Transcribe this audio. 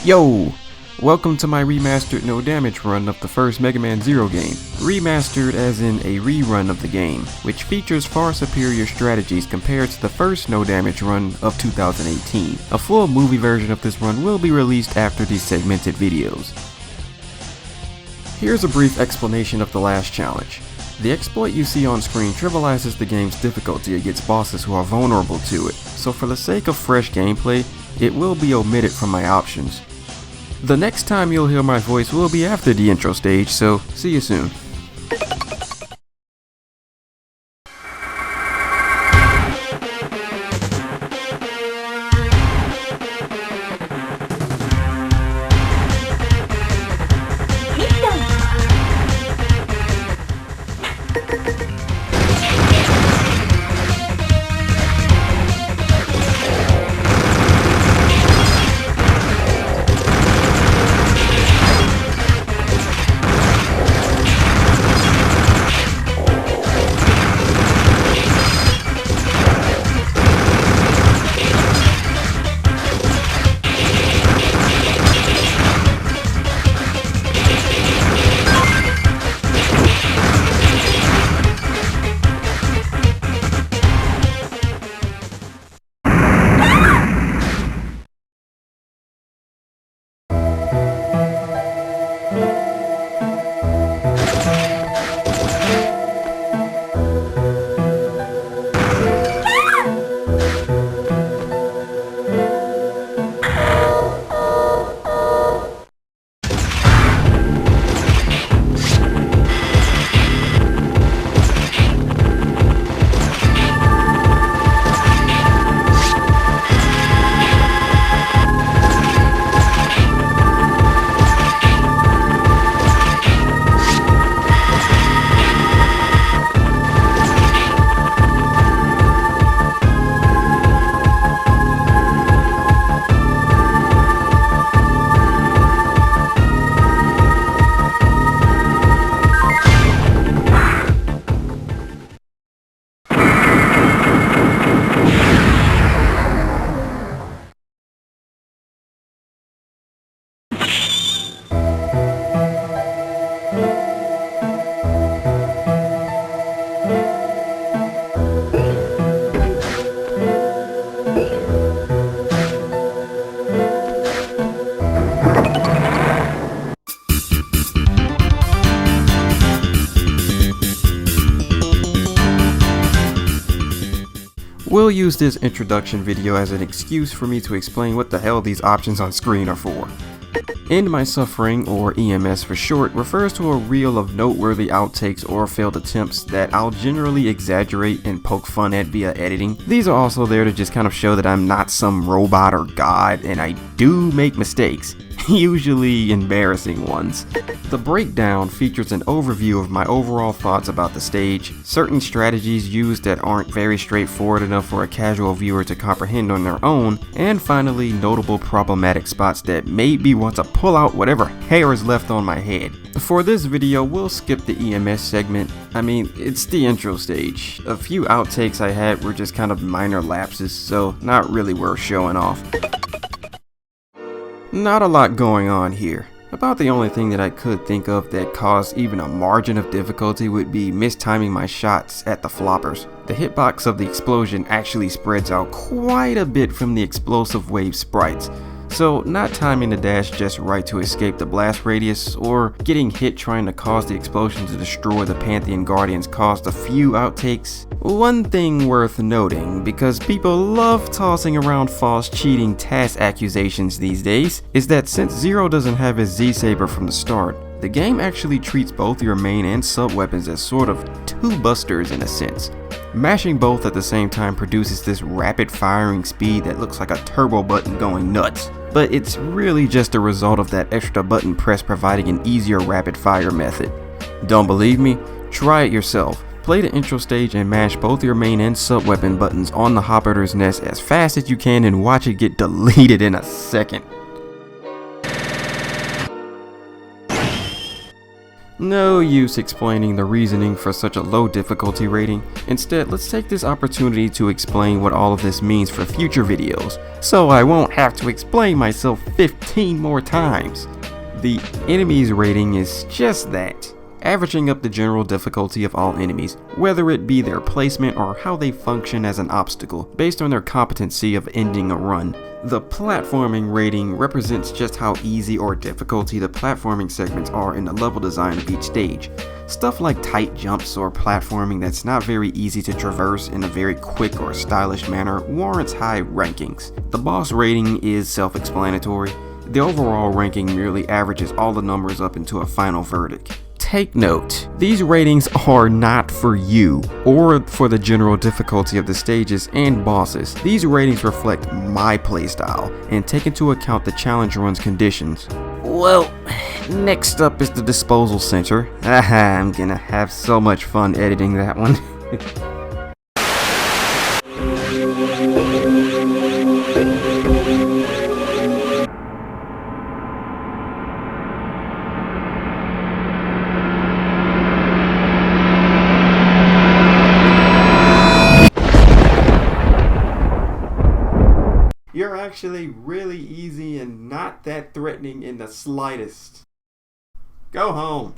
Yo! Welcome to my remastered no damage run of the first Mega Man Zero game. Remastered as in a rerun of the game, which features far superior strategies compared to the first no damage run of 2018. A full movie version of this run will be released after these segmented videos. Here's a brief explanation of the last challenge. The exploit you see on screen trivializes the game's difficulty against bosses who are vulnerable to it, so for the sake of fresh gameplay, it will be omitted from my options. The next time you'll hear my voice will be after the intro stage, so see you soon. We'll use this introduction video as an excuse for me to explain what the hell these options on screen are for. End My Suffering, or EMS for short, refers to a reel of noteworthy outtakes or failed attempts that I'll generally exaggerate and poke fun at via editing. These are also there to just kind of show that I'm not some robot or god, and I do make mistakes, usually embarrassing ones. The breakdown features an overview of my overall thoughts about the stage, certain strategies used that aren't very straightforward enough for a casual viewer to comprehend on their own, and finally notable problematic spots that made me want to pull out whatever hair is left on my head. For this video, we'll skip the EMS segment. I mean, it's the intro stage. A few outtakes I had were just kind of minor lapses, so not really worth showing off. Not a lot going on here. About the only thing that I could think of that caused even a margin of difficulty would be mistiming my shots at the floppers. The hitbox of the explosion actually spreads out quite a bit from the explosive wave sprites, so not timing the dash just right to escape the blast radius or getting hit trying to cause the explosion to destroy the Pantheon Guardians caused a few outtakes. One thing worth noting, because people love tossing around false cheating task accusations these days, is that since Zero doesn't have his Z-Saber from the start, the game actually treats both your main and sub weapons as sort of two busters in a sense. Mashing both at the same time produces this rapid firing speed that looks like a turbo button going nuts, but it's really just a result of that extra button press providing an easier rapid fire method. Don't believe me? Try it yourself. Play the intro stage and mash both your main and sub weapon buttons on the Hopper's nest as fast as you can and watch it get deleted in a second. No use explaining the reasoning for such a low difficulty rating. Instead, let's take this opportunity to explain what all of this means for future videos, so I won't have to explain myself 15 more times. The enemies rating is just that, averaging up the general difficulty of all enemies, whether it be their placement or how they function as an obstacle, based on their competency of ending a run. The platforming rating represents just how easy or difficulty the platforming segments are in the level design of each stage. Stuff like tight jumps or platforming that's not very easy to traverse in a very quick or stylish manner warrants high rankings. The boss rating is self-explanatory. The overall ranking merely averages all the numbers up into a final verdict. Take note, these ratings are not for you, or for the general difficulty of the stages and bosses. These ratings reflect my playstyle, and take into account the challenge run's conditions. Well, next up is the disposal center. I'm gonna have so much fun editing that one. You're actually really easy and not that threatening in the slightest. Go home.